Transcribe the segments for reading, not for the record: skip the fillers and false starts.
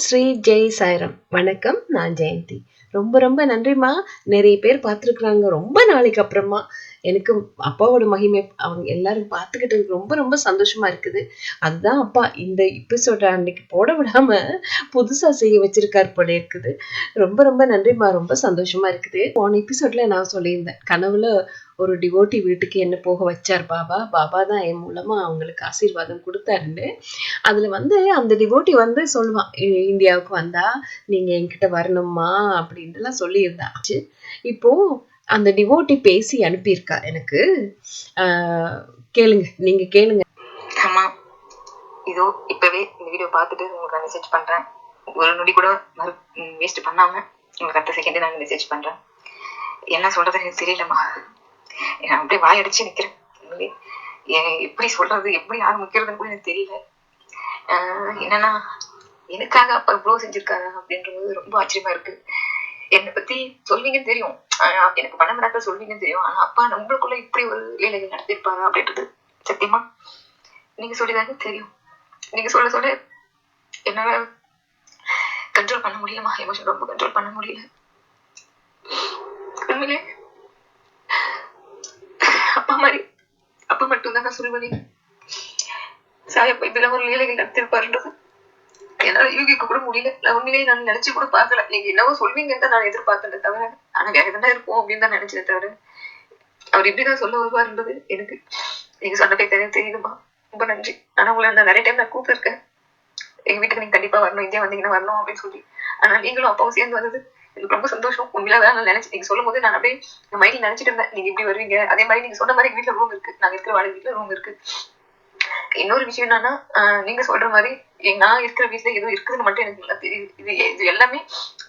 ஸ்ரீ ஜெய் சாய்ராம். வணக்கம், நான் ஜெயந்தி. ரொம்ப ரொம்ப நன்றிம்மா. நிறைய பேர் பார்த்துருக்குறாங்க ரொம்ப நாளைக்கு அப்புறமா. எனக்கு அப்பாவோட மகிமை அவங்க எல்லாரும் பார்த்துக்கிட்டு ரொம்ப ரொம்ப சந்தோஷமா இருக்குது. அதுதான் அப்பா இந்த எபிசோட அன்னைக்கு போட விடாம புதுசா செய்ய வச்சிருக்காரு போல இருக்குது. ரொம்ப ரொம்ப நன்றிம்மா. ரொம்ப சந்தோஷமா இருக்குது. போன எபிசோட்ல நான் சொல்லியிருந்தேன், கனவுல ஒரு டிவோட்டி வீட்டுக்கு என்ன போக வச்சார் பாபா. பாபா தான் என் மூலமா அவங்களுக்கு ஆசீர்வாதம் கொடுத்தாருன்னு. அதுல அந்த டிவோட்டி சொல்லுவான், இந்தியாவுக்கு வந்தா நீங்க என்கிட்ட வரணுமா அப்படின்ட்டுலாம் சொல்லியிருந்தாச்சு. இப்போ அந்த டிவோட்டி பேசி அனுப்பியிருக்கா எனக்கு. கேளுங்க, நீங்க கேளுங்க. ஆமா, இதோ இப்பவே இந்த வீடியோ பார்த்துட்டு உங்களுக்கு மெசேஜ் பண்றேன். ஒரு நொடி கூட வேஸ்ட் பண்ணாம உங்களுக்கு அடுத்த செகண்டே நான் மெசேஜ் பண்றேன். என்ன சொல்றது எனக்கு தெரியலம்மா. நான் அப்படியே வாயடிச்சு நிக்கிறேன். எப்படி சொல்றது, எப்படி ஆரம்பிக்கிறதுன்னு கூட எனக்கு தெரியல. என்னன்னா, எனக்காக அப்பா இவ்வளவு செஞ்சிருக்காரு அப்படின்றது ரொம்ப ஆச்சரியமா இருக்கு. என்னை பத்தி சொல்வீங்கன்னு தெரியும், எனக்கு பண்ண மாட்டாக்க சொல்வீங்கன்னு தெரியும். ஆனா அப்பா நம்மளுக்குள்ள இப்படி ஒரு வேலைகள் நடத்திருப்பாங்க அப்படின்றது சத்தியமா நீங்க சொல்லிதாங்க தெரியும். நீங்க சொல்ல சொல்ல என்னால கண்ட்ரோல் பண்ண முடியலமா. எமோஷன் ரொம்ப கண்ட்ரோல் பண்ண முடியல. உண்மையிலே அப்பா மாதிரி அப்பா மட்டும்தான் நான் சொல்லுவேன். சாயப்பா இதெல்லாம் ஒரு வேலைகள் நடத்திருப்பாருன்றது என்னால யூகிக்க கூட முடியல. நான் உண்மையிலேயே நான் நினைச்சு கூட பார்க்கல. நீங்க என்னவோ சொல்வீங்கன்னு தான் நான் எதிர்பார்த்தேன் தவிர, ஆனா வேற எதனா இருக்கும் அப்படின்னு தான் நினைச்சேன் தவிர, அவர் இப்படிதான் சொல்ல வருவாருன்றது எனக்கு நீங்க சொன்ன போய் தெரியுதுமா. ரொம்ப நன்றி. ஆனா உங்களை நான் நிறைய டைம் நான் கூப்பிட்டுருக்கேன், எங்க வீட்டுக்கு நீங்க கண்டிப்பா வரணும், இந்தியா வந்தீங்கன்னா வரணும் அப்படின்னு சொல்லி. ஆனா நீங்களும் அப்பாவும் சேர்ந்து வந்தது எனக்கு ரொம்ப சந்தோஷம். உண்மையிலாதான் நான் நினைச்சு நீங்க சொல்லும் போது நான் அப்படியே மைண்ட்ல நினைச்சிட்டு இருந்தேன், நீங்க இப்படி வருவீங்க. அதே மாதிரி நீங்க சொன்ன மாதிரி எங்க வீட்டுல ரூம் இருக்கு, நாங்க இருக்கிற வாடகை வீட்டுல ரூம் இருக்கு. இன்னொரு விஷயம் என்னன்னா, நீங்க சொல்ற மாதிரி நான் இருக்கிற வீட்டுல எதுவும் இருக்குதுன்னு மட்டும் எனக்கு நல்லா தெரியுது. இது எல்லாமே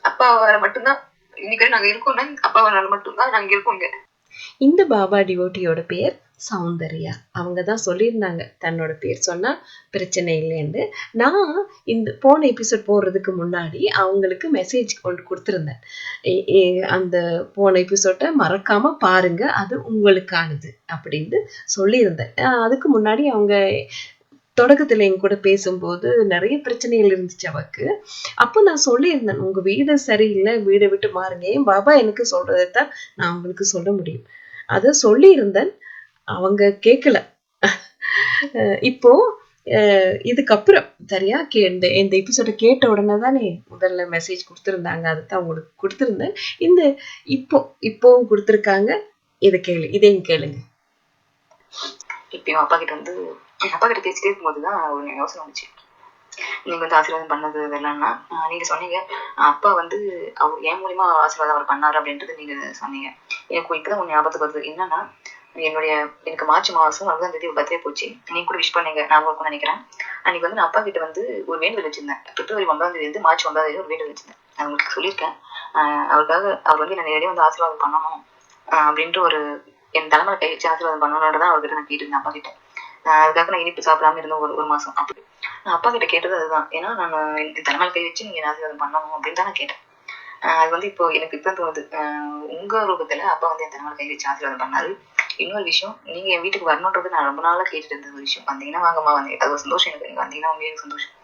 அப்பாவால மட்டும்தான் இன்னைக்கு நாங்க இருக்கோம்னா அப்பாவால மட்டும்தான் நாங்க இருக்கோம் இங்க. இந்த பாபா டிவோட்டியோட பேர் சௌந்தர்யா. அவங்க தான் சொல்லியிருந்தாங்க தன்னோட பேர் சொன்னா பிரச்சனை இல்லைன்னு. நான் இந்த போன எபிசோட் போடுறதுக்கு முன்னாடி அவங்களுக்கு மெசேஜ் கொண்டு கொடுத்துருந்தேன். அந்த போன எபிசோட்டை மறக்காம பாருங்க, அது உங்களுக்கானது அப்படின்னு சொல்லியிருந்தேன். அதுக்கு முன்னாடி அவங்க தொடக்கத்துல என் கூட பேசும்போது நிறைய பிரச்சனைகள் இருந்துச்சு அவருக்கு. அப்போ நான் சொல்லியிருந்தேன், உங்க வீடு சரியில்லை, வீடை விட்டு மாறுங்க. ஏன் பாபா எனக்கு சொல்றதைத்தான் நான் உங்களுக்கு சொல்ல முடியும். அதை சொல்லியிருந்தேன், அவங்க கேட்கல. இப்போ இதுக்கப்புறம் சரியா இந்த எபிசோட கேட்ட உடனே தானே முதல்ல மெசேஜ் கொடுத்துருந்தாங்க, அதுதான் உங்களுக்கு கொடுத்துருந்தேன். இப்போவும் கொடுத்துருக்காங்க. இதையும் கேளுங்க. இப்பயும் அப்பா கிட்ட பேசிட்டே இருக்கும்போதுதான் ஒரு யோசனை வந்துச்சு. நீங்க ஆசீர்வாதம் பண்ணது இதெல்லாம்னா, நீங்க சொன்னீங்க அப்பா அவர் என் மூலியமா ஆசீர்வாதம் அவர் பண்ணாரு அப்படின்றது நீங்க சொன்னீங்க. எனக்கு இப்பதான் ஒண்ணு ஞாபகத்துக்கு வருது. என்னன்னா, எனக்கு மார்ச் மாசம் 9ஆம் தேதி பர்த்டே போச்சு. நீங்க கூட விஷ் பண்ணீங்க, ஞாபகம் இருக்கும்னு நினைக்கிறேன். அன்னைக்கு நான் அப்பா கிட்ட ஒரு வேண்டுதல் வச்சிருந்தேன். பிப்ரவரி 9ஆம் தேதி மார்ச் 9ஆம் தேதி ஒரு வேண்டுதல் வச்சிருந்தேன். நான் உங்களுக்கு சொல்லியிருக்கேன். அவருக்காக அவர் என்ன நேரடியாக ஆசீர்வாதம் பண்ணணும் அப்படின்ற ஒரு என் தலைமையில கை வச்சு ஆசீர்வாதம் பண்ணணுன்றதான் அவர்கிட்ட நான் கேட்டிருந்தேன் அப்பா கிட்ட. அதுக்காக நான் இனிப்பு சாப்பிடாம இருந்தேன் ஒரு மாசம். அப்படி நான் அப்பா கிட்ட கேட்டது அதுதான். ஏன்னா நான் என் தலைமையில கை வச்சு நீங்க ஆசீர்வாதம் பண்ணணும் அப்படின்னு தான் நான் கேட்டேன். அது இப்போ எனக்கு இப்ப தோணுது, உங்க ரூபத்துல அப்பா என் தலைமையில கை வச்சு ஆசீர்வாதம் பண்ணாரு. இன்னொரு விஷயம், நீங்க என் வீட்டுக்கு வரணுன்றது நான் ரொம்ப நாளா கேட்டுட்டு இருந்த ஒரு விஷயம். வந்தீங்கன்னா வாங்கம்மா, அது ஒரு சந்தோஷம் எனக்கு. நீங்க வந்தீங்கன்னா உங்களுக்கு சந்தோஷம்,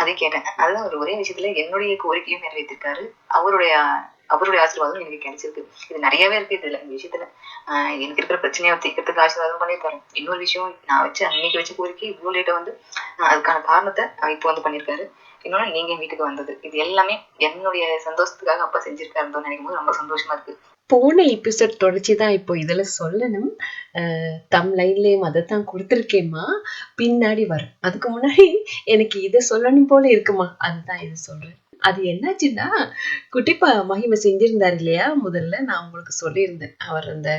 அதே கேட்டேன். அதுதான் ஒரே விஷயத்துல என்னுடைய கோரிக்கையும் நிறைவேற்றிருக்காரு. அவருடைய ஆசீர்வாதம் எனக்கு கிடைச்சிருக்கு. இது நிறையவே இருக்கு இதுல. இந்த விஷயத்துல எனக்கு இருக்கிற பிரச்சனையை தீர்க்கிறதுக்கு ஆசீர்வாதம் பண்ணியிருக்காரு. இன்னொரு விஷயம், நான் அன்னைக்கு வச்ச கோரிக்கை இவ்வளவு லேட்டா அதுக்கான காரணத்தை இப்போ பண்ணியிருக்காரு. இன்னொன்னு, நீங்க என் வீட்டுக்கு வந்தது, இது எல்லாமே என்னுடைய சந்தோஷத்துக்காக அப்பா செஞ்சிருக்காருன்னு நினைக்கும் போது ரொம்ப சந்தோஷமா இருக்கு. போன எபிசோட் தொடர்ச்சிதான் இப்போ இதுல சொல்லணும். தம் லைன்லயும் அதைத்தான் கொடுத்துருக்கேம்மா, பின்னாடி வரும். அதுக்கு முன்னாடி எனக்கு இதை சொல்லணும் போல இருக்குமா, அதுதான் இது சொல்றேன். அது என்னாச்சுன்னா, குட்டிப்பா மகிமை செஞ்சிருந்தாரு இல்லையா, முதல்ல நான் உங்களுக்கு சொல்லியிருந்தேன், அவர் அந்த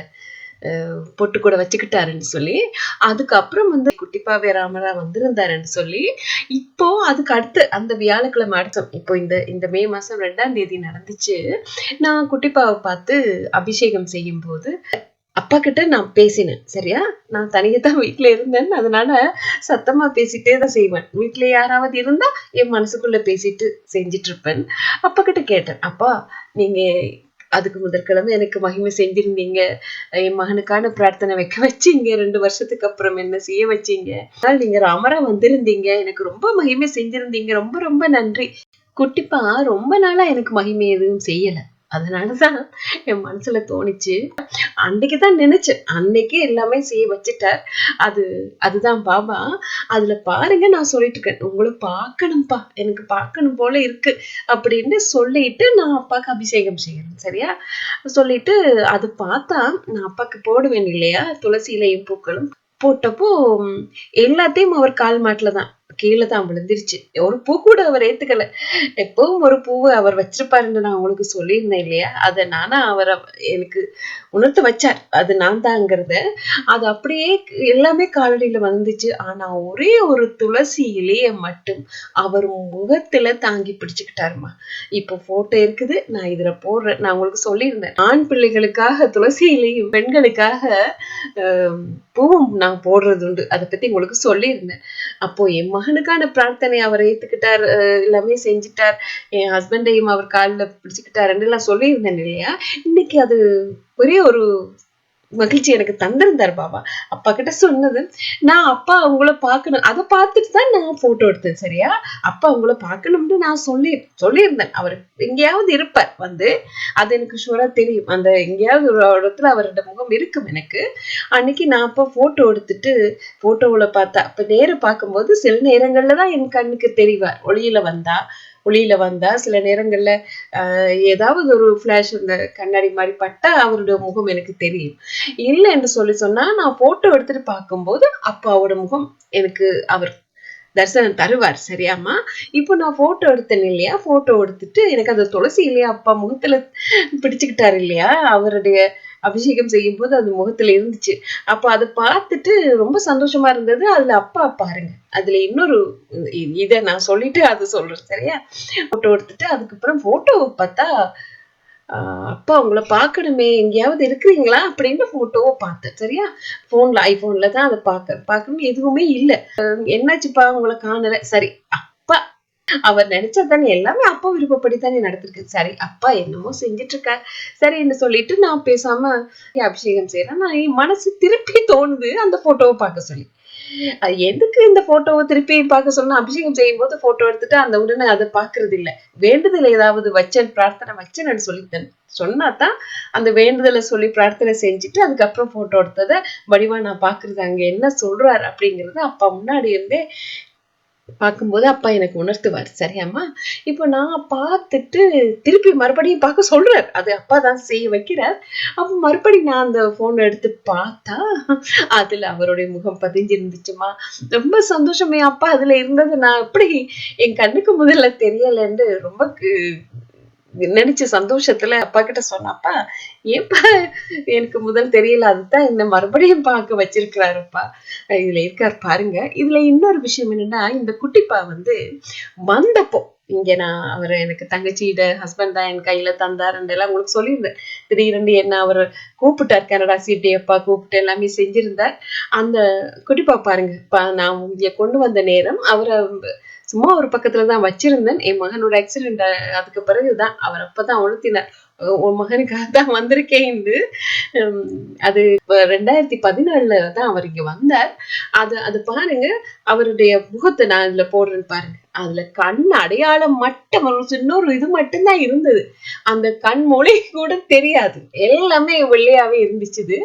பொட்டு கூட வச்சுக்கிட்டாருன்னு சொல்லி. அதுக்கப்புறம் குட்டிப்பாவே ராமரா வந்திருந்தாருன்னு சொல்லி, இப்போ அதுக்கு அடுத்து அந்த வியாழக்கிழமை அடுத்தம் இப்போ இந்த மே மாசம் 2ஆம் தேதி நடந்துச்சு. நான் குட்டிப்பாவை பார்த்து அபிஷேகம் செய்யும் போது அப்பா கிட்ட நான் பேசினேன். சரியா, நான் தனியத்தான் வீட்டுல இருந்தேன், அதனால சத்தமா பேசிட்டே தான் செய்வேன். வீட்டுல யாராவது இருந்தா என் மனசுக்குள்ள பேசிட்டு செஞ்சிட்டு இருப்பேன். அப்பா கிட்ட கேட்டேன், அப்பா நீங்க அதுக்கு முதற்கிழமை எனக்கு மகிமை செஞ்சிருந்தீங்க, என் மகனுக்கான பிரார்த்தனை வைக்க வச்சீங்க, 2 வருஷத்துக்கு அப்புறம் என்ன செய்ய வச்சீங்க, நீங்க ராமரா வந்திருந்தீங்க, எனக்கு ரொம்ப மகிமை செஞ்சிருந்தீங்க, ரொம்ப ரொம்ப நன்றி. குட்டிப்பா ரொம்ப நாளா எனக்கு மகிமை எதுவும் செய்யல. அதனாலதான் என் மனசுல தோணுச்சு. அன்னைக்குதான் நினைச்சேன். அன்னைக்கே எல்லாமே செய்ய வச்சுட்டார். அதுதான் பாபா. அதுல பாருங்க, நான் சொல்லிட்டு இருக்கேன், உங்களை பார்க்கணும்பா, எனக்கு பார்க்கணும் போல இருக்கு அப்படின்னு சொல்லிட்டு நான் அப்பாக்கு அபிஷேகம் செய்யறேன். சரியா? சொல்லிட்டு அது பார்த்தா நான் அப்பாக்கு போடுவேன் இல்லையா, துளசி இலையும் பூக்களும் போட்டப்போ எல்லாத்தையும் அவர் கால் மாட்டுல தான் கீழே தான் விழுந்துருச்சு. ஒரு பூ கூட அவர் ஏத்துக்கல. எப்பவும் ஒரு பூவை அவர் வச்சிருப்பாருன்னு நான் உங்களுக்கு சொல்லியிருந்தேன் இல்லையா, அதை நானா அவர் எனக்கு உணர்த்து வச்சார். அது நான் தாங்கிறத. அது அப்படியே எல்லாமே காலடியில வந்துச்சு. ஆனா ஒரே ஒரு துளசி இலைய மட்டும் அவர் முகத்துல தாங்கி பிடிச்சுக்கிட்டாருமா. இப்போ போட்டோ இருக்குது, நான் இதுல போடுறேன். நான் உங்களுக்கு சொல்லியிருந்தேன், ஆண் பிள்ளைகளுக்காக துளசி இலையும் பெண்களுக்காக பூவும் நான் போடுறது உண்டு. அதை பத்தி உங்களுக்கு சொல்லியிருந்தேன். அப்போ என் மகனுக்கான பிரார்த்தனை அவர் ஏத்துக்கிட்டார், எல்லாமே செஞ்சுட்டார். என் ஹஸ்பண்டையும் அவர் காலில் பிடிச்சுக்கிட்டாருன்னு எல்லாம் சொல்லியிருந்தேன் இல்லையா. இன்னைக்கு அது ஒரே ஒரு மகிழ்ச்சி எனக்கு தந்திருந்தார் பாபா. அப்பா கிட்ட சொன்னது, நான் அப்பா உங்களை பார்க்கணும், அதை பார்த்துட்டு தான் நான் போட்டோ எடுத்தேன். சரியா? அப்பா உங்களை பார்க்கணும்னு நான் சொல்லியிருந்தேன். அவர் எங்கேயாவது இருப்பார் வந்து, அது எனக்கு ஷூரா தெரியும். அந்த எங்கேயாவது ஒரு இடத்துல அவரோட முகம் இருக்கும் எனக்கு. அன்னைக்கு நான் அப்ப போட்டோ எடுத்துட்டு போட்டோவுல பார்த்தா, அப்ப நேரம் பார்க்கும்போது சில நேரங்கள்ல தான் என் கண்ணுக்கு தெரிவார். ஒளியில வந்தா சில நேரங்கள்ல ஏதாவது ஒரு பிளாஷ் இந்த கண்ணாடி மாதிரி பட்டா அவருடைய முகம் எனக்கு தெரியும். இல்லை என்று சொன்னா நான் போட்டோ எடுத்துட்டு பார்க்கும்போது அப்பாவோட முகம் எனக்கு அவர் தரிசனம் தருவார். சரியாமா? இப்போ நான் போட்டோ எடுத்தேன் இல்லையா, போட்டோ எடுத்துட்டு எனக்கு அந்த துளசி இல்லையா அப்பா முகத்துல பிடிச்சுக்கிட்டாரு இல்லையா, அவருடைய அபிஷேகம் செய்யும் போது அது முகத்துல இருந்துச்சு. அப்ப அதை பார்த்துட்டு ரொம்ப சந்தோஷமா இருந்தது. அதுல அப்பா பாருங்க, அதுல இன்னொரு இதை நான் சொல்லிட்டு அது சொல்றேன். சரியா? போட்டோ எடுத்துட்டு அதுக்கப்புறம் போட்டோவை பார்த்தா, அப்பா உங்களை பார்க்கணுமே, எங்கேயாவது இருக்கிறீங்களா அப்படின்னு போட்டோவை பார்த்தேன். சரியா? ஐபோன்ல தான் அதை பார்க்கணும், எதுவுமே இல்லை. என்னாச்சுப்பா உங்களை காணல? சரி, அப்பா அவர் நினைச்சதானே, எல்லாமே அப்பா விருப்பப்படித்தானே நடந்திருக்கு. சரி, அப்பா என்னமோ செஞ்சிட்டு இருக்க சரின்னு சொல்லிட்டு நான் பேசாம அபிஷேகம் செய்யறேன். நான் என் மனசு திருப்பி தோணுது அந்த போட்டோவை பார்க்க சொல்லி. எதுக்கு இந்த போட்டோவை திருப்பி பார்க்க சொன்னா, அபிஷேகம் செய்யும் போது போட்டோ எடுத்துட்டு அந்த உடனே அதை பாக்குறது இல்ல. வேண்டுதல் ஏதாவது வச்சேன், பிரார்த்தனை வச்சேன்னு சொல்லித்தேன் சொன்னாதான் அந்த வேண்டுதலை சொல்லி பிரார்த்தனை செஞ்சுட்டு அதுக்கப்புறம் போட்டோ எடுத்ததை வடிவா நான் பாக்குறது. அங்க என்ன சொல்றாரு அப்படிங்கறது அப்பா முன்னாடி இருந்தே பார்க்கும்போது அப்பா எனக்கு உணர்த்துவார். சரியாம்மா? இப்போ நான் பார்த்துட்டு திருப்பி மறுபடியும் பார்க்க சொல்றார். அது அப்பா தான் செய்ய வைக்கிறார். அப்ப மறுபடியும் நான் அந்த போன் எடுத்து பார்த்தா அதுல அவருடைய முகம் பதிஞ்சிருந்துச்சுமா. ரொம்ப சந்தோஷமே. அப்பா அதுல இருந்தது நான் எப்படி என் கண்ணுக்கு முதல்ல தெரியலன்னு ரொம்ப நினைச்ச சந்தோஷத்துல அப்பா கிட்ட சொன்னப்பா, ஏப்பா எனக்கு முதல் தெரியல, அதுதான் என்ன மறுபடியும் பார்க்க வச்சிருக்கிறாருப்பா. இதுல இருக்காரு பாருங்க. இதுல இன்னொரு விஷயம் என்னன்னா, இந்த குட்டிப்பா வந்து வந்தப்போ இங்க நான் அவர் எனக்கு தங்கச்சியோட ஹஸ்பண்ட் தான் என் கையில தந்தாருன்னு எல்லாம் உங்களுக்கு சொல்லியிருந்தேன். திடீரென்று என்ன அவர் கூப்பிட்டார், கனடா சிட்டி அப்பா கூப்பிட்டு எல்லாமே செஞ்சிருந்தார். அந்த குட்டிப்பா பாருங்க, நான் இங்க கொண்டு வந்த நேரம் அவரை சும்மா ஒரு பக்கத்துலதான் வச்சிருந்தேன். என் மகனோட ஆக்சிடென்ட் அதுக்கு பிறகுதான் அவர் அப்பதான் உணர்த்தினார், உன் மகனுக்காக தான் வந்திருக்கேன். அது 2014 தான் அவர் இங்க வந்தார். அது பாருங்க, அவருடைய முகத்தை நான் இதுல போடுறேன்னு பாருங்க. அதுல கண் அடையாளம் மட்டும் இன்னொரு இது மட்டும்தான் இருந்தது. அந்த கண் மொழி கூட தெரியாது, எல்லாமே வெள்ளையாவே இருந்துச்சு.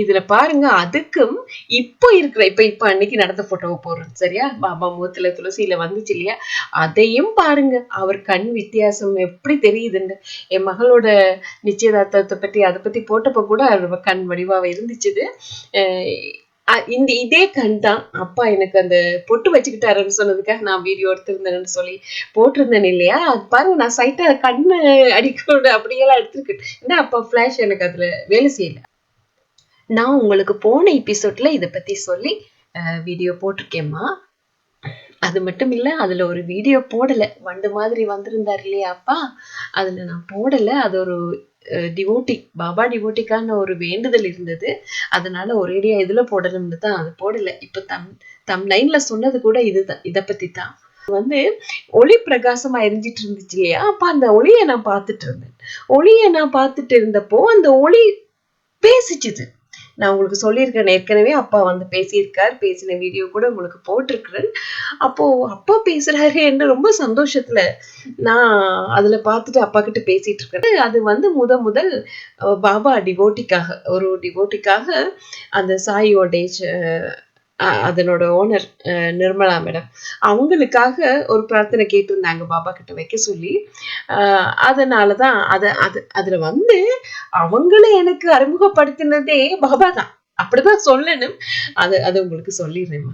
இதுல பாருங்க, அதுக்கும் இப்போ இருக்கிற இப்ப அன்னைக்கு நடந்த போட்டோவை போடுறேன். சரியா? பாபா முகத்துல துளசியில வந்துச்சு இல்லையா, அதையும் பாருங்க, அவர் கண் வித்தியாசம் எப்படி தெரியுதுன்னு. என் மகளோட நிச்சயதார்த்தத்தை பத்தி அதை பத்தி போட்டப்ப கூட கண் வடிவாக இருந்துச்சு. இதே கண் தான் அப்பா எனக்கு அந்த பொட்டு வச்சுக்கிட்டாருன்னு சொன்னதுக்காக நான் வீடியோ எடுத்திருந்தேன்னு சொல்லி போட்டிருந்தேன் இல்லையா. அது பாருங்க, நான் சைட்டா கண்ணு அடிக்கூட அப்படியெல்லாம் எடுத்திருக்கு. ஏன்னா அப்பா பிளாஷ் எனக்கு அதுல வேலை செய்யல. நான் உங்களுக்கு போன எபிசோட்ல இதை பத்தி சொல்லி வீடியோ போட்டிருக்கேம்மா. அது மட்டும் இல்ல, அதுல ஒரு வீடியோ போடல, வண்டு மாதிரி வந்திருந்தார் இல்லையா அப்பா, அதுல நான் போடல. அது ஒரு டிவோட்டி, பாபா டிவோட்டிக்கான ஒரு வேண்டுதல் இருந்தது. அதனால ஒரேடியா இதுல போடணும்னு தான் அது போடல. இப்ப தம் லைன்ல சொன்னது கூட இதுதான், இதை பத்தி தான். வந்து ஒளி பிரகாசமா எரிஞ்சிட்டு இருந்துச்சு இல்லையா, அப்ப அந்த ஒளியை நான் பார்த்துட்டு இருந்தேன். ஒளியை நான் பார்த்துட்டு இருந்தப்போ அந்த ஒளி பேசிச்சுது. நான் உங்களுக்கு சொல்லியிருக்கேன் ஏற்கனவே, அப்பா வந்து பேசியிருக்கார், பேசின வீடியோ கூட உங்களுக்கு போட்டிருக்கிறேன். அப்போ அப்பா பேசுறாரு என்று ரொம்ப சந்தோஷத்துல நான் அதுல பார்த்துட்டு அப்பா கிட்ட பேசிட்டு இருக்கேன். அது வந்து முதல் பாபா டிவோட்டிக்காக அந்த சாய் ஓடேஜ் அதனோட ஓனர் நிர்மலா மேடம் அவங்களுக்காக ஒரு பிரார்த்தனை கேட்டிருந்தாங்க பாபா கிட்ட வைக்க சொல்லி. அதனாலதான் அதுல வந்து அவங்களே எனக்கு அறிமுகப்படுத்தினதே பாபா தான், அப்படிதான் சொல்லணும். அது உங்களுக்கு சொல்லிடுறேன்.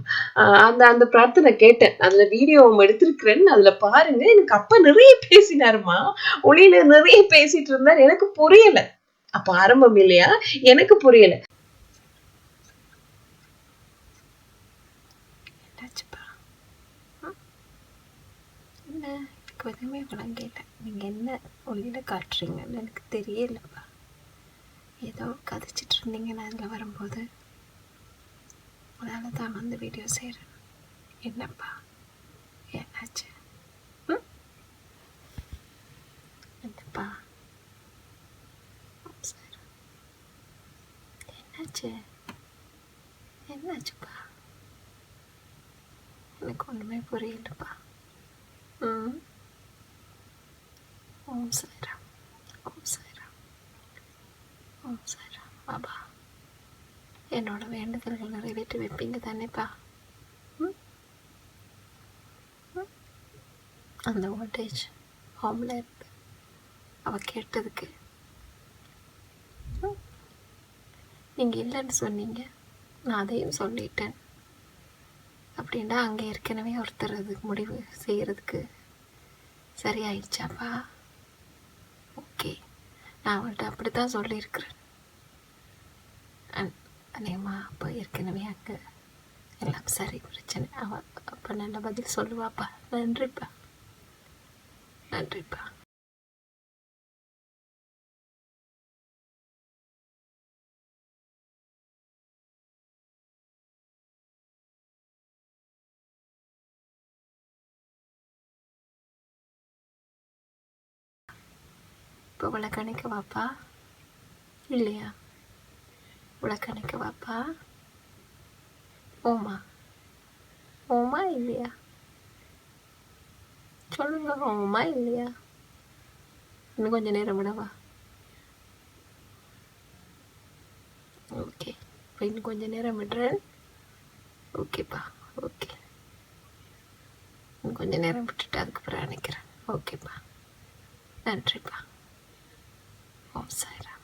அந்த அந்த பிரார்த்தனை கேட்டேன், அதுல வீடியோ எடுத்திருக்கிறேன், அதுல பாருங்க. எனக்கு அப்பா நிறைய பேசினாருமா, ஒளியில நிறைய பேசிட்டு இருந்தார். எனக்கு புரியல, அப்ப ஆரம்பம் இல்லையா, எனக்கு புரியல. எனக்கு எதுவுமே விளங்கல. நீங்கள் என்ன ஒளியில் காட்டுறீங்கன்னு எனக்கு தெரியலப்பா. ஏதோ கதைச்சிட்டு இருந்தீங்க நான் அதில் வரும்போது, அதனால தான் வந்து வீடியோ செய்கிறேன். என்னப்பா என்னாச்சு? என்னப்பா சரி, என்னாச்சுப்பா? எனக்கு ஒன்றுமே புரியலப்பா. ஓம் சாய்ராம், ஓம் சாய்ராம், ஓம் சாய்ராம். பாபா, என்னோட வேண்டுதல்கள் நிறைவேற்றி வைப்பீங்க தானேப்பா? அந்த வோல்டேஜ் ஹோமில் இருந்து அவள் கேட்டதுக்கு நீங்கள் இல்லைன்னு சொன்னீங்க, நான் அதையும் சொல்லிட்டேன் அப்படின்னா அங்கே ஏற்கனவே ஒருத்தர் அதுக்கு முடிவு செய்கிறதுக்கு சரியாயிடுச்சாப்பா? ஓகே, நான் அவள்கிட்ட அப்படி தான் சொல்லியிருக்கிறேன். அநேகமா அப்போ ஏற்கனவே அங்கே எல்லாம் சரி, பிரச்சனை. அவள் அப்போ நல்ல பதில் சொல்லுவாப்பா. நன்றிப்பா, நன்றிப்பா. இப்போ விளக்கணைக்க வாப்பா, இல்லையா? விளக்கணைக்க வாப்பா. ஓமா, ஓமா இல்லையா? சொல்லுங்க, ஓமா இல்லையா? இன்னும் கொஞ்சம் நேரம் விடவா? ஓகே, இப்போ இன்னும் கொஞ்சம் நேரம் விடுறேன். ஓகேப்பா, ஓகே. இன்னும் கொஞ்சம் நேரம் விட்டுட்டு அதுக்கப்புறம் நினைக்கிறேன். ஓகேப்பா, நன்றிப்பா. ஓம் சாய்ராம்,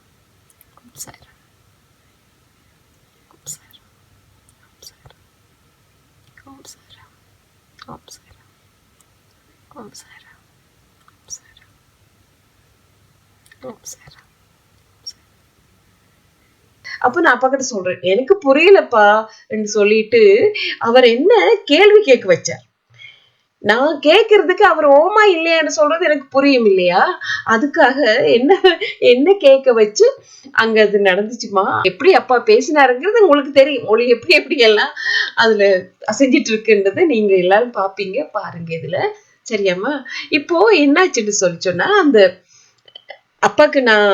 ஓம் சாய்ராம், ஓம் சாய்ராம், ஓம் சாய்ராம், ஓம் சாய்ராம், ஓம் சாய்ராம், ஓம் சாய்ராம், ஓம் சாய்ராம், ஓம் சாய்ராம். அப்ப நான் அப்பா கிட்ட சொல்றேன், எனக்கு புரியலப்பா என்று சொல்லிட்டு அவர் என்ன கேள்வி கேட்க வச்சார். நான் கேட்கறதுக்கு அவர் ஓமா இல்லையான்னு சொல்றது எனக்கு புரியும் இல்லையா? அதுக்காக என்ன என்ன கேட்க வச்சு அங்க அது நடந்துச்சுமா. எப்படி அப்பா பேசினாருங்கிறது உங்களுக்கு தெரியும், மொழி எப்படி எப்படி எல்லாம் அதுல அசைஞ்சிட்டு இருக்குன்றதை நீங்க எல்லாரும் பாப்பீங்க, பாருங்க இதுல. சரியாம்மா? இப்போ என்னாச்சுன்னு சொல்லி சொன்னா, அந்த அப்பாக்கு நான்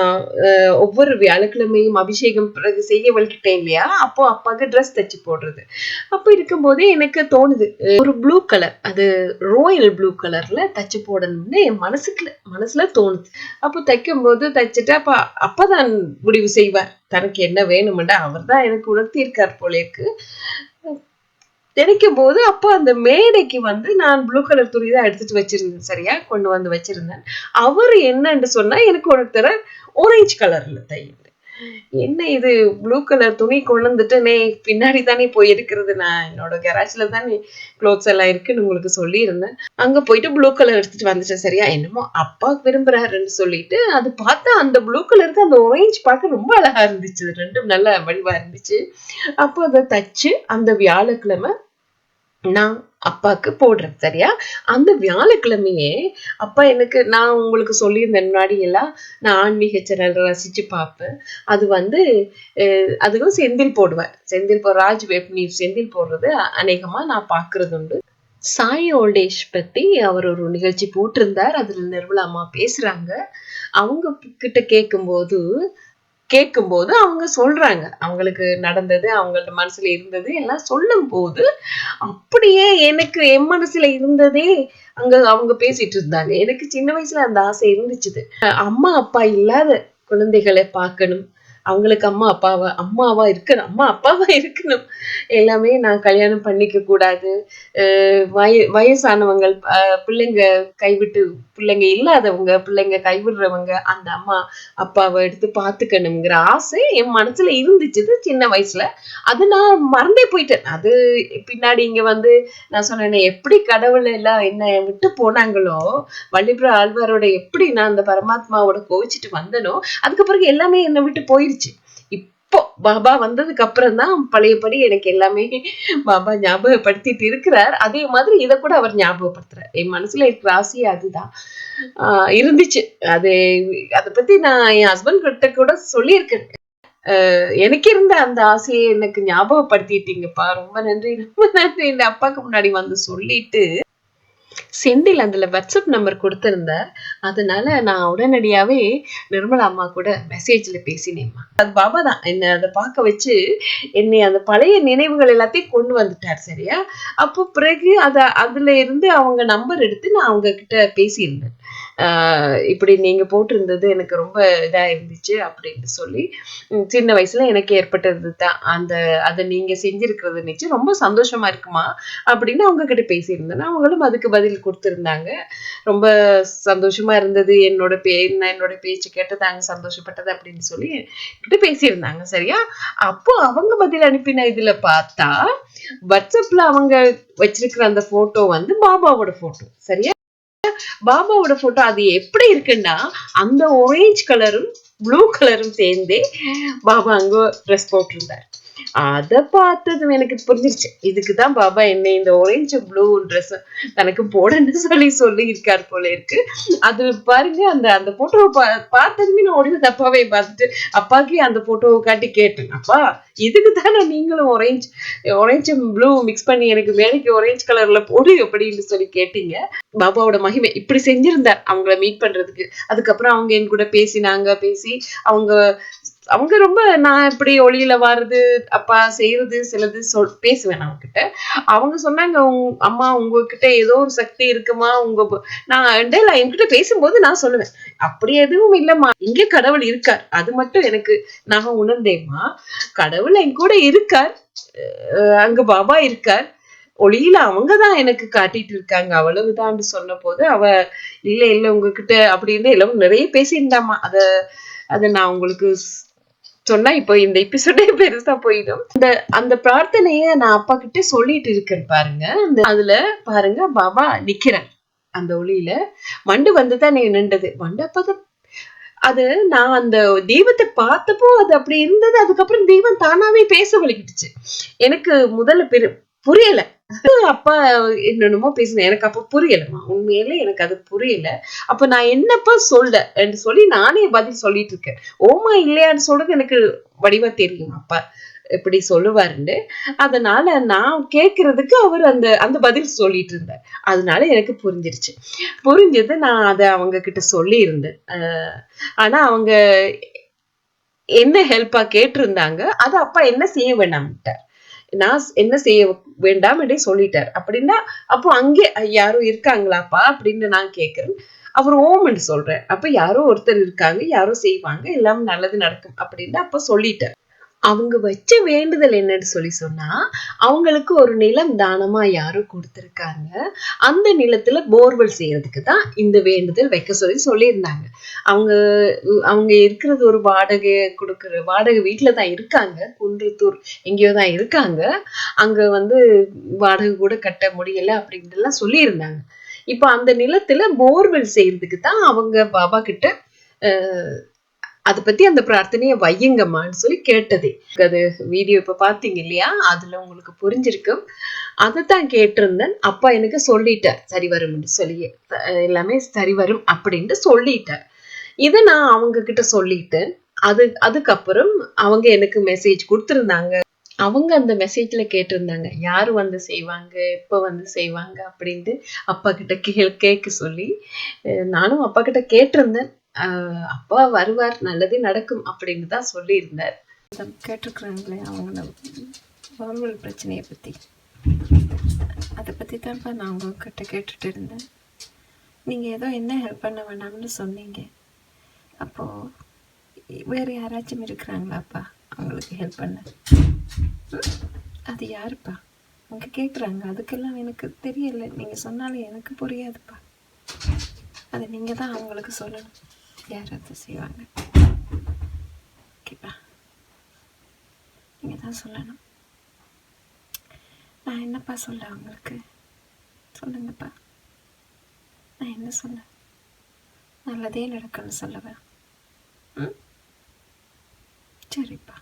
ஒவ்வொரு வியாழக்கிழமையும் அபிஷேகம் பிறகு செய்ய வலிக்கிட்டேன் இல்லையா, அப்போ அப்பாக்கு ட்ரெஸ் தச்சு போடுறது. அப்போ இருக்கும்போதே எனக்கு தோணுது, ஒரு ப்ளூ கலர், அது ராயல் ப்ளூ கலர்ல தச்சு போடணும்னு என் மனசுல தோணுது. அப்போ தைக்கும் போது தச்சுட்டு அப்பதான் முடிவு செய்வார் தனக்கு என்ன வேணும்டா. அவர் தான் எனக்கு உணர்த்தியிருக்கார் போல இருக்கு. நினைக்கும் போது அப்போ அந்த மேடைக்கு வந்து நான் ப்ளூ கலர் துணி தான் எடுத்துட்டு வச்சிருந்தேன், சரியா கொண்டு வந்து வச்சிருந்தேன். அவரு என்னன்னு சொன்னா, எனக்கு ஒருத்தர ஆரஞ்சு கலர்ல தையுது. என்ன இது ப்ளூ கலர் துணி கொண்டு வந்துட்டு பின்னாடி தானே போய் இருக்கிறது, நான் என்னோட கராஜ்ல தானே க்ளோத்ஸ் எல்லாம் இருக்குன்னு உங்களுக்கு சொல்லியிருந்தேன். அங்க போயிட்டு ப்ளூ கலர் எடுத்துட்டு வந்துட்டேன், சரியா. என்னமோ அப்பா விரும்புறாருன்னு சொல்லிட்டு அது பார்த்தா அந்த ப்ளூ கலருக்கு அந்த ஆரஞ்சு பார்க்க ரொம்ப அழகா இருந்துச்சு, ரெண்டும் நல்ல வடிவா இருந்துச்சு. அப்போ அதை தச்சு அந்த வியாழக்கிழமை நான் அப்பாக்கு போடுறேன், சரியா. அந்த வியாழக்கிழமையே அப்பா எனக்கு, நான் உங்களுக்கு சொல்லியிருந்தேன் முன்னாடி எல்லாம், நான் ஆன்மீக சேனல் ரசிச்சு பார்ப்பேன். அது வந்து அதுவும் செந்தில் போடுவேன், ராஜ் வெப் நியூஸ் செந்தில் போடுறது அநேகமா நான் பார்க்கறது உண்டு. சாய் ஓல்டேஜ் பத்தி அவர் ஒரு நிகழ்ச்சி போட்டிருந்தார், அதுல நிர்மலா அம்மா பேசுறாங்க. அவங்க கிட்ட கேட்கும்போது கேட்கும்போது அவங்க சொல்றாங்க அவங்களுக்கு நடந்தது, அவங்களோட மனசுல இருந்தது எல்லாம் சொல்லும் போது அப்படியே எனக்கு என் மனசுல இருந்ததே அங்க அவங்க பேசிட்டு இருந்தாங்க. எனக்கு சின்ன வயசுல அந்த ஆசை இருந்துச்சு. அம்மா அப்பா இல்லாத குழந்தைகளை பார்க்கணும், அவங்களுக்கு அம்மாவா இருக்கணும், அம்மா அப்பாவா இருக்கணும். எல்லாமே நான் கல்யாணம் பண்ணிக்க கூடாது, வயசானவங்க, பிள்ளைங்க கைவிட்டு, பிள்ளைங்க இல்லாதவங்க, பிள்ளைங்க கைவிடுறவங்க அந்த அம்மா அப்பாவை எடுத்து பாத்துக்கணுங்கிற ஆசை என் மனசுல இருந்துச்சு சின்ன வயசுல. அது நான் மறந்தே போயிட்டேன். அது பின்னாடி இங்க வந்து நான் சொன்னேன், எப்படி கடவுள் எல்லாம் என்ன விட்டு போனாங்களோ, வள்ளிபுர ஆழ்வாரோட எப்படி நான் அந்த பரமாத்மாவோட கோவிச்சுட்டு வந்தனோ, அதுக்கப்புறம் எல்லாமே என்னை விட்டு போயிருச்சு. இப்போ பாபா வந்ததுக்கு அப்புறம் தான் பழையபடி எனக்கு எல்லாமே பாபா ஞாபகப்படுத்திட்டு இருக்கிறார். அதே மாதிரி இதை கூட அவர் ஞாபகப்படுத்துறார். என் மனசுல இருக்கிற ஆசையே அதுதான் இருந்துச்சு. அதை பத்தி நான் என் ஹஸ்பண்ட் கிட்ட கூட சொல்லியிருக்கேன். எனக்கு இருந்த அந்த ஆசையை எனக்கு ஞாபகப்படுத்திட்டீங்கப்பா, ரொம்ப நன்றி ரொம்ப நன்றி. இந்த அப்பாவுக்கு முன்னாடி வந்து சொல்லிட்டு செந்தில் அதுல வாட்ஸ்அப் நம்பர் கொடுத்திருந்தார். அதனால நான் உடனடியாவே நிர்மலா அம்மா கூட மெசேஜ்ல பேசினேம்மா. அது பாபா தான் என்ன அதை பார்க்க வச்சு என்னை அந்த பழைய நினைவுகள் எல்லாத்தையும் கொண்டு வந்துட்டார். சரியா? அப்போ பிறகு அதுல இருந்து அவங்க நம்பர் எடுத்து நான் அவங்க கிட்ட பேசியிருந்தேன். இப்படி நீங்க போட்டிருந்தது எனக்கு ரொம்ப இதா இருந்துச்சு அப்படின்னு சொல்லி, சின்ன வயசுல எனக்கு ஏற்பட்டது தான் அதை நீங்க செஞ்சிருக்கிறது நினைச்சு ரொம்ப சந்தோஷமா இருக்குமா அப்படின்னு அவங்க கிட்ட பேசியிருந்தேன். அவங்களும் அதுக்கு பதில் கொடுத்திருந்தாங்க. ரொம்ப சந்தோஷமா இருந்தது, என்னோட பேச்சு கேட்டு தாங்க சந்தோஷப்பட்டது அப்படின்னு சொல்லி கிட்ட பேசியிருந்தாங்க. சரியா? அப்போ அவங்க பதில் அனுப்பின இதுல பார்த்தா வாட்ஸ்அப்ல அவங்க வச்சிருக்கிற அந்த போட்டோ வந்து பாபாவோட போட்டோ. சரியா? பாபாவோட போட்டோ அது எப்படி இருக்குன்னா, அந்த ஆரஞ்சு கலரும் ப்ளூ கலரும் சேர்ந்தே பாபா அங்க ட்ரெஸ் போட்டிருந்தார். அதை பார்த்ததும் எனக்கு புரிஞ்சிருச்சு, இதுக்குதான் பாபா என்ன இந்த ஆரஞ்சு ப்ளூ ட்ரெஸ் தனக்கு போடணும்னு சொல்லி இருக்காரு போல இருக்கு. அது பாருங்க, அந்த போட்டோவை பார்த்ததுமே நான் உடனே தப்பாவே பார்த்துட்டு அப்பாக்கே அந்த போட்டோவை காட்டி கேட்டேன், அப்பா இதுக்கு தானே நீங்களும் ஆரஞ்சு ப்ளூ மிக்ஸ் பண்ணி எனக்கு மேலைக்கு ஆரஞ்சு கலர்ல போடு அப்படின்னு சொல்லி கேட்டீங்க. பாபாவோட மகிமை இப்படி செஞ்சிருந்தார் அவங்கள மீட் பண்றதுக்கு. அதுக்கப்புறம் அவங்க என் கூட பேசி அவங்க ரொம்ப நான் இப்படி ஒளியில வாருது அப்பா செய்யறது சிலது பேசுவேன் அவங்க கிட்ட. அவங்க சொன்னாங்க, அம்மா உங்ககிட்ட ஏதோ ஒரு சக்தி இருக்குமா, நான் என்கிட்ட பேசும்போது நான் சொல்லுவேன், அப்படி எதுவும் இல்லம்மா, இங்க கடவுள் இருக்கார், அது மட்டும் எனக்கு நான் உணர்ந்தேம்மா. கடவுள் என் கூட இருக்கார், அங்க பாபா இருக்கார், ஒளியில அவங்கதான் எனக்கு காட்டிட்டு இருக்காங்க, அவ்வளவுதான் சொன்ன போது அவ இல்ல உங்ககிட்ட அப்படின்னு எல்லாம் நிறைய பேசியிருந்தாமா. அத நான் உங்களுக்கு சொன்னா இப்போ இந்த எபிசோடே பெருசா போயிடும். அந்த பிரார்த்தனைய நான் அப்பா கிட்ட சொல்லிட்டு இருக்கேன் பாருங்க. அதுல பாருங்க பாபா நிக்கிறேன் அந்த ஒளியில, வண்டு வந்துதான் நின்றது. வண்டு அப்பதான் அது நான் அந்த தெய்வத்தை பார்த்தப்போ அது அப்படி இருந்தது. அதுக்கப்புறம் தெய்வம் தானாவே பேச வலிக்கிட்டுச்சு. எனக்கு முதல்ல புரியல. அப்பா என்னென்னமோ பேசினேன், எனக்கு அப்ப புரியலமா, உண்மையிலே எனக்கு அது புரியல. அப்ப நான் என்னப்பா சொல்ல என்று சொல்லி நானே பதில் சொல்லிட்டு இருக்கேன். ஓமா இல்லையான்னு சொல்றது எனக்கு வடிவா தெரியும் அப்பா எப்படி சொல்லுவாருன்னு. அதனால நான் கேட்கறதுக்கு அவர் அந்த பதில் சொல்லிட்டு இருந்தார். அதனால எனக்கு புரிஞ்சது. நான் அதை அவங்க கிட்ட சொல்லி இருந்தேன். ஆனா அவங்க என்ன ஹெல்ப்பா கேட்டிருந்தாங்க, அது அப்பா என்ன செய்ய வேண்டாம்ட்டார். நான் என்ன செய்ய வேண்டாம் என்று சொல்லிட்டார். அப்படின்னா அப்போ அங்கே யாரும் இருக்காங்களாப்பா அப்படின்னு நான் கேட்கிறேன். அவர் ஓம்னு சொல்றேன். அப்ப யாரோ ஒருத்தர் இருக்காங்க, யாரோ செய்வாங்க, எல்லாம் நல்லது நடக்கும் அப்படின்னு அப்ப சொல்லிட்டார். அவங்க வச்ச வேண்டுதல் என்னன்னு சொன்னா, அவங்களுக்கு ஒரு நிலம் தானமா யாரோ கொடுத்திருக்காங்க, அந்த நிலத்துல போர்வெல் செய்யறதுக்கு தான் இந்த வேண்டுதல் வைக்க சொல்லியிருந்தாங்க. அவங்க இருக்கிறது ஒரு வாடகை வீட்டுல தான் இருக்காங்க, குன்றத்தூர் எங்கேயோ தான் இருக்காங்க. அங்க வந்து வாடகை கூட கட்ட முடியல அப்படின்னு எல்லாம் சொல்லியிருந்தாங்க. இப்ப அந்த நிலத்துல போர்வெல் செய்யறதுக்கு தான் அவங்க பாபா கிட்ட அதை பத்தி அந்த பிரார்த்தனையை வையுங்கம்மான்னு சொல்லி கேட்டதே. அது வீடியோ இப்ப பாத்தீங்க இல்லையா, அதுல உங்களுக்கு புரிஞ்சிருக்கும். அதைத்தான் கேட்டிருந்தேன். அப்பா எனக்கு சொல்லிட்டார், சரி வரும்னு சொல்லி, எல்லாமே சரி வரும் அப்படின்ட்டு சொல்லிட்டார். இதை நான் அவங்க கிட்ட சொல்லிட்டேன். அதுக்கப்புறம் அவங்க எனக்கு மெசேஜ் கொடுத்திருந்தாங்க. அவங்க அந்த மெசேஜ்ல கேட்டிருந்தாங்க, யாரு வந்து செய்வாங்க, எப்ப வந்து செய்வாங்க அப்படின்ட்டு அப்பா கிட்ட கேட்க சொல்லி. நானும் அப்பா கிட்ட கேட்டிருந்தேன். அப்பா வருவார், நல்லதே நடக்கும் அப்படின்னு தான் சொல்லியிருந்தார். கேட்டிருக்கிறாங்களே அவங்கள போர்வெல் பிரச்சனையை பற்றி, அதை பற்றி தான்ப்பா நான் உங்ககிட்ட கேட்டுட்டு இருந்தேன். நீங்கள் ஏதோ என்ன ஹெல்ப் பண்ண வேண்டாம்னு சொன்னீங்க. அப்போது வேறு யாராச்சும் இருக்கிறாங்களாப்பா அவங்களுக்கு ஹெல்ப் பண்ண? அது யாருப்பா அவங்க கேட்குறாங்க? அதுக்கெல்லாம் எனக்கு தெரியலை. நீங்கள் சொன்னாலும் எனக்கு புரியாதுப்பா. அதை நீங்கள் தான் அவங்களுக்கு சொல்லணும் யார் அதை செய்வாங்க. ஓகேப்பா, நீங்கள் தான் சொல்லணும். நான் என்னப்பா சொல்ல அவங்களுக்கு? சொல்லுங்கப்பா. நான் என்ன சொல்ல? நல்லதே நடக்கும்னு சொல்லவா? சரிப்பா,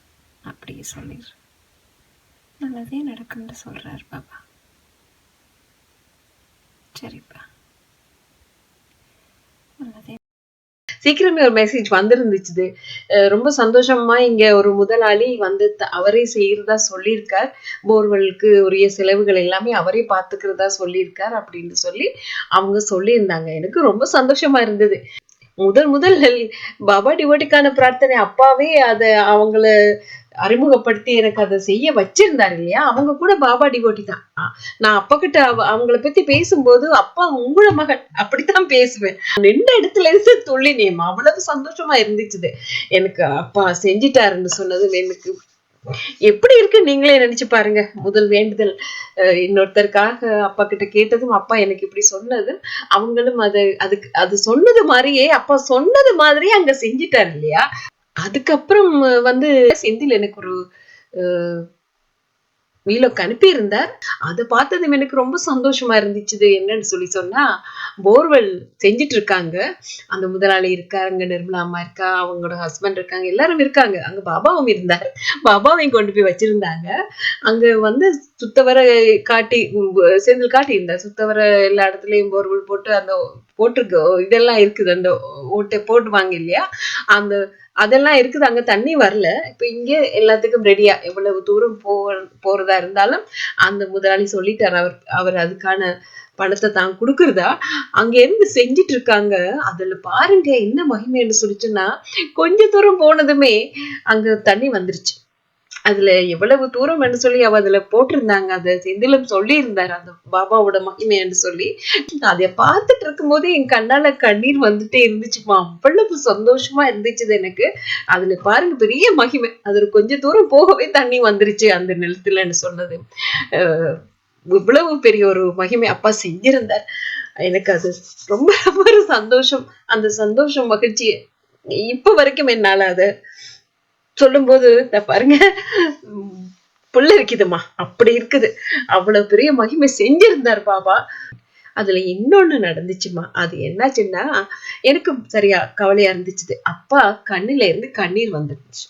அப்படியே சொல்லிடுறேன். நல்லதே நடக்கும்னு சொல்கிறார் பாப்பா. சரிப்பா, நல்லதே. சீக்கிரமே ஒரு மெசேஜ் வந்திருந்துச்சு. ரொம்ப சந்தோஷமா இங்க ஒரு முதலாளி வந்து அவரே செய்யறதா சொல்லியிருக்கார். போர்வெலுக்கு உரிய செலவுகள் எல்லாமே அவரே பார்த்துக்கிறதா சொல்லியிருக்கார் அப்படின்னு சொல்லி அவங்க சொல்லியிருந்தாங்க. எனக்கு ரொம்ப சந்தோஷமா இருந்தது. முதல் பாபா டிவோட்டிக்கான பிரார்த்தனை அப்பாவே அதை அவங்கள அறிமுகப்படுத்தி எனக்கு அதை செய்ய வச்சிருந்தாரு இல்லையா? அவங்க கூட பாபா டிவோட்டி தான். நான் அப்பா கிட்ட அவங்கள பத்தி பேசும்போது, அப்பா உங்கள மகன் அப்படித்தான் பேசுவேன். நின்ற இடத்துல இருந்து துள்ளினேன். அவ்வளவு சந்தோஷமா இருந்துச்சு எனக்கு. அப்பா செஞ்சிட்டாருன்னு சொன்னது எனக்கு எப்படி இருக்கு நீங்களே நினைச்சு பாருங்க. முதல் வேண்டுதல் இன்னொருத்தருக்காக அப்பா கிட்ட கேட்டதும் அப்பா எனக்கு இப்படி சொன்னது, அவங்களும் அது சொன்னது மாதிரியே அப்பா சொன்னது மாதிரியே அங்க செஞ்சிட்டாரு இல்லையா? அதுக்கப்புறம் வந்து செந்தில் எனக்கு ஒரு வீலோக்கு அனுப்பி இருந்தார். அதை பார்த்ததும் எனக்கு ரொம்ப சந்தோஷமா இருந்துச்சு. என்னன்னு சொல்லி சொன்னா, போர்வெல் செஞ்சிட்டு இருக்காங்க. அந்த முதலாளி இருக்காங்க, நிர்மலா அம்மா இருக்கா, அவங்களோட ஹஸ்பண்ட் இருக்காங்க, எல்லாரும் இருக்காங்க. அங்க பாபாவும் இருந்தார். பாபாவையும் கொண்டு போய் வச்சிருந்தாங்க. அங்க வந்து சுத்தவர காட்டி செந்தில் காட்டி இருந்தார். சுத்தவர எல்லா இடத்துலயும் போர்வெல் போட்டு அந்த போட்டிருக்கு இதெல்லாம் இருக்குது. அந்த ஓட்டை போட்டுவாங்க இல்லையா? அந்த அதெல்லாம் இருக்குது. அங்க தண்ணி வரல. இப்ப இங்க எல்லாத்துக்கும் ரெடியா எவ்வளவு தூரம் போறதா இருந்தாலும் அந்த முதலாளி சொல்லிட்டார். அவர் அதுக்கான பணத்தை தான் கொடுக்கறதா அங்க இருந்து செஞ்சிட்டு இருக்காங்க. அதுல பாருங்க என்ன மகிமைன்னு சொல்லிச்சுன்னா, கொஞ்ச தூரம் போனதுமே அங்க தண்ணி வந்துருச்சு. அதுல எவ்வளவு தூரம் சொல்லி அவ அதுல போட்டிருந்தாங்க. அத செந்திலும் சொல்லி இருந்தாரு அந்த பாபாவோட மகிமைன்னு சொல்லி. அதை பார்த்துட்டு இருக்கும் போதே என் கண்ணால கண்ணீர் வந்துட்டே இருந்துச்சுமா. அவ்வளவு சந்தோஷமா இருந்துச்சு எனக்கு. அதுல பாருங்க பெரிய மகிமை. அது கொஞ்ச தூரம் போகவே தண்ணி வந்துருச்சு அந்த நிலத்துலன்னு சொன்னது. இவ்வளவு பெரிய ஒரு மகிமை அப்பா செஞ்சிருந்தார். எனக்கு அது ரொம்ப ரொம்ப ஒரு சந்தோஷம். அந்த சந்தோஷம் மகிழ்ச்சி இப்ப வரைக்கும் என்னால அத சொல்லும் போது பாருங்க புள்ள இருக்குதுமா. அப்படி இருக்குது. அவ்வளவு பெரிய மகிமை செஞ்சிருந்தார் பாபா. அதுல இன்னொன்னு நடந்துச்சுமா. அது என்னாச்சுன்னா எனக்கு சரியா கவலையா இருந்துச்சு. அப்பா கண்ணுல இருந்து கண்ணீர் வந்துருச்சு.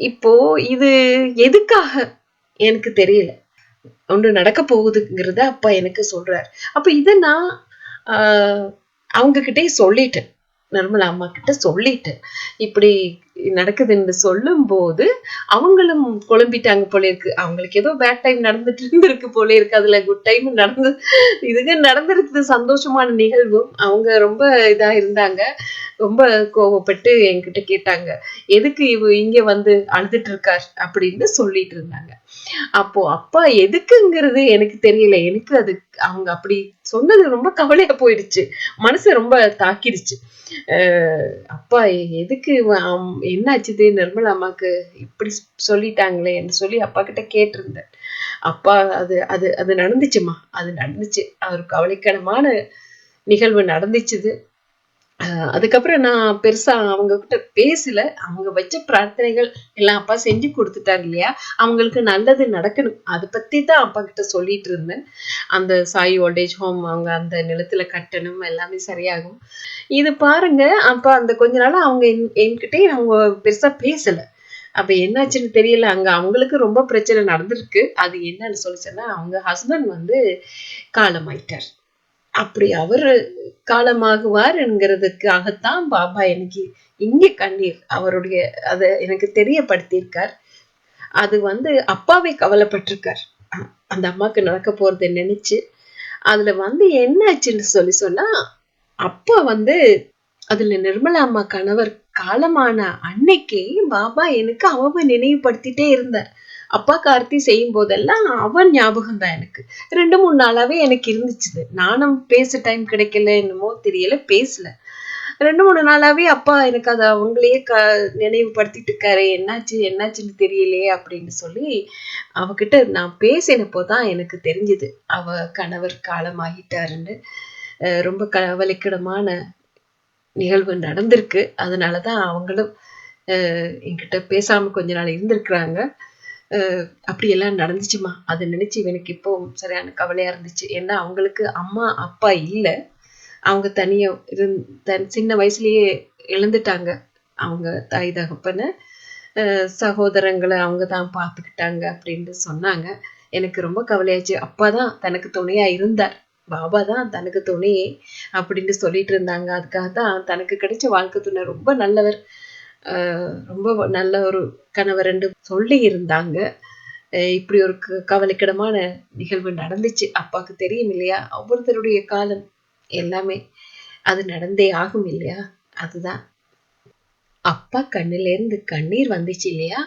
இப்போ இது எதுக்காக எனக்கு தெரியல. ஒன்று நடக்க போகுதுங்கிறத அப்பா எனக்கு சொல்றாரு. அப்ப இத நான் அவங்க கிட்டே சொல்லிட்டேன். நிர்மலா அம்மா கிட்ட சொல்லிட்டு இப்படி நடக்குதுன்னு சொல்லும் போது அவங்களும் குழம்பிட்டாங்க போல இருக்கு. அவங்களுக்கு ஏதோ பேட் டைம் நடந்துட்டு இருந்திருக்கு போல இருக்கு. அதுல குட் டைம் நடந்து இதுக்கு நடந்திருக்குது. சந்தோஷமான நிகழ்வும். அவங்க ரொம்ப இதா இருந்தாங்க. ரொம்ப கோவப்பட்டு என்கிட்ட கேட்டாங்க, எதுக்கு இங்க வந்து அழுதுட்டு இருக்கார் அப்படின்னு சொல்லிட்டு இருந்தாங்க. அப்போ அப்பா எதுக்குங்கிறது எனக்கு தெரியல. எனக்கு அது அவங்க அப்படி சொன்னது ரொம்ப கவலையா போயிடுச்சு. மனசு ரொம்ப தாக்கிடுச்சு. அப்பா எதுக்கு என்னாச்சுது நிர்மலா அம்மாக்கு இப்படி சொல்லிட்டாங்களே என்று சொல்லி அப்பா கிட்ட கேட்டிருந்தேன். அப்பா அது அது அது நடந்துச்சுமா. அது நடந்துச்சு. ஒரு கவலைக்கிடமான நிகழ்வு நடந்துச்சுது. அதுக்கப்புறம் நான் பெருசா அவங்க கிட்ட பேசல. அவங்க வச்ச பிரார்த்தனைகள் எல்லாம் அப்பா செஞ்சு கொடுத்துட்டாரு இல்லையா? அவங்களுக்கு நல்லது நடக்கணும். அதை பத்தி தான் அப்பா கிட்ட சொல்லிட்டு இருந்தேன். அந்த சாய் ஓல்டேஜ் ஹோம் அவங்க அந்த நிலத்துல கட்டணும், எல்லாமே சரியாகும். இது பாருங்க அப்ப அந்த கொஞ்ச நாளா அவங்க என்கிட்டே அவங்க பெருசா பேசல. அப்ப என்னாச்சுன்னு தெரியல. அங்க அவங்களுக்கு ரொம்ப பிரச்சனை நடந்திருக்கு. அது என்னன்னு சொல்லி சொன்னா, அவங்க ஹஸ்பண்ட் வந்து காலமாயிட்டார். அப்படி அவரு காலமாகுவார் என்கிறதுக்காகத்தான் பாபா எனக்கு இங்க கண்ணீர் அவருடைய அத எனக்கு தெரியப்படுத்தியிருக்கார். அது வந்து அப்பாவே கவலைப்பட்டிருக்கார். அந்த அம்மாக்கு நடக்க போறதை நினைச்சு. அதுல வந்து என்ன ஆச்சுன்னு சொல்லி சொன்னா, அப்பா வந்து அதுல நிர்மலா அம்மா கணவர் காலமான அன்னைக்கே பாபா எனக்கு அவ நினைவுபடுத்திட்டே இருந்தார். அப்பா கார்த்தி செய்யும் போதெல்லாம் அவன் ஞாபகம் தான் எனக்கு 2-3 நாளாவே எனக்கு இருந்துச்சு. நானும் பேச டைம் கிடைக்கல, என்னமோ தெரியல, பேசல. 2-3 நாளாவே அப்பா எனக்கு அதை அவங்களையே நினைவுபடுத்திட்டு இருக்காரு. என்னாச்சுன்னு தெரியலையே அப்படின்னு சொல்லி அவகிட்ட நான் பேசினப்போதான் எனக்கு தெரிஞ்சது அவ கணவர் காலமாகிட்டாருன்னு. ரொம்ப கவலைக்கிடமான நிகழ்வு நடந்திருக்கு. அதனாலதான் அவங்களும் என்கிட்ட பேசாம கொஞ்ச நாள் இருந்திருக்கிறாங்க. அப்படியெல்லாம் நடந்துச்சுமா. அதை நினைச்சு எனக்கு இப்போ சரியான கவலையா இருந்துச்சு. ஏன்னா அவங்களுக்கு அம்மா அப்பா இல்லை, அவங்க தனியா சின்ன வயசுலயே இழந்துட்டாங்க அவங்க தாய் தகப்பனை. சகோதரங்களை அவங்க தான் பார்த்துக்கிட்டாங்க அப்படின்னு சொன்னாங்க. எனக்கு ரொம்ப கவலையாச்சு. அப்பாதான் தனக்கு துணையா இருந்தார், பாபா தான் தனக்கு துணையே அப்படின்னு சொல்லிட்டு இருந்தாங்க. அதுக்காக தான் தனக்கு கிடைச்ச வாழ்க்கை துணை ரொம்ப நல்லவர், ரொம்ப நல்ல ஒரு கணவர் என்று சொல்லி இருந்தாங்க. இப்படி ஒரு கவலைக்கிடமான நிகழ்வு நடந்துச்சு. அப்பாவுக்கு தெரியும் இல்லையா, ஒவ்வொருத்தருடைய காலம் எல்லாமே அது நடந்தே ஆகும் இல்லையா. அதுதான் அப்பா கண்ணுல இருந்து கண்ணீர் வந்துச்சு இல்லையா,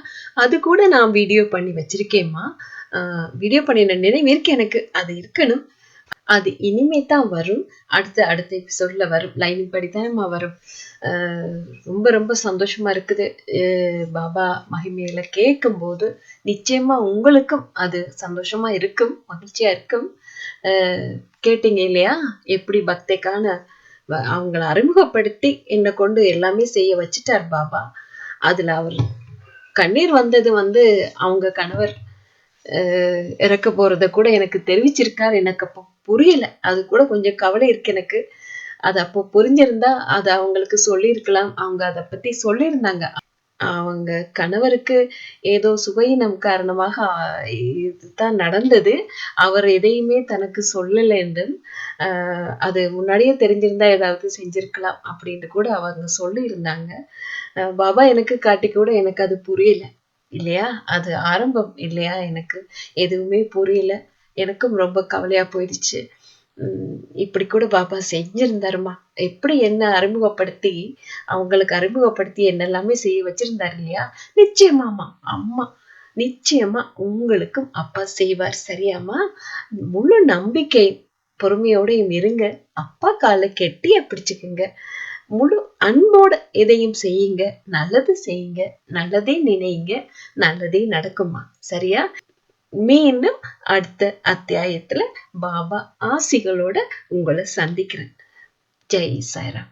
அது கூட நான் வீடியோ பண்ணி வச்சிருக்கேம்மா. வீடியோ பண்ணின நினைவு இருக்கு எனக்கு. அது இருக்கணும், அது இனிமே தான் வரும். அடுத்த எபிசோட்ல வரும். லைன் படித்தானம்மா வரும். ரொம்ப ரொம்ப சந்தோஷமா இருக்குது பாபா மகிமையில கேட்கும் போது. நிச்சயமா உங்களுக்கும் அது சந்தோஷமா இருக்கும், மகிழ்ச்சியா இருக்கும். கேட்டீங்க இல்லையா, எப்படி பக்தைக்கான அவங்களை அறிமுகப்படுத்தி என்னை கொண்டு எல்லாமே செய்ய வச்சுட்டார் பாபா. அதுல அவர் கண்ணீர் வந்தது அவங்க கணவர் இறக்க போறத கூட எனக்கு தெரிவிச்சிருக்காரு. எனக்கு அப்போ புரியல, அது கூட கொஞ்சம் கவலை இருக்கு எனக்கு. அது அப்போ புரிஞ்சிருந்தா அதை அவங்களுக்கு சொல்லியிருக்கலாம். அவங்க அதை பத்தி சொல்லியிருந்தாங்க. அவங்க கணவருக்கு ஏதோ சுவையினம் காரணமாக இதுதான் நடந்தது, அவர் எதையுமே தனக்கு சொல்லலை என்றும் அது முன்னாடியே தெரிஞ்சிருந்தா ஏதாவது செஞ்சிருக்கலாம் அப்படின்னு கூட அவங்க சொல்லி இருந்தாங்க. பாபா எனக்கு காட்டி கூட எனக்கு அது புரியல இல்லையா. அது ஆரம்பம் இல்லையா, எனக்கு எதுவுமே புரியல. எனக்கும் ரொம்ப கவலையா போயிடுச்சு. இப்படி கூட பாபா செஞ்சிருந்தாருமா. எப்படி என்ன அறிமுகப்படுத்தி அவங்களுக்கு அறிமுகப்படுத்தி என்னெல்லாமே செய்ய வச்சிருந்தாரு இல்லையா. நிச்சயமாமா அம்மா, நிச்சயமா உங்களுக்கும் அப்பா செய்வார். சரியாமா, முழு நம்பிக்கை பொறுமையோடையும் இருங்க. அப்பா காலை கெட்டியா பிடிச்சுக்குங்க. முழு அன்போட எதையும் செய்யுங்க, நல்லது செய்யுங்க, நல்லதே நினைங்க, நல்லதே நடக்குமா. சரியா. மீண்டும் அடுத்த அத்தியாயத்துல பாபா ஆசிகளோட உங்களை சந்திக்கிறேன். ஜெய் சாய்ராம்.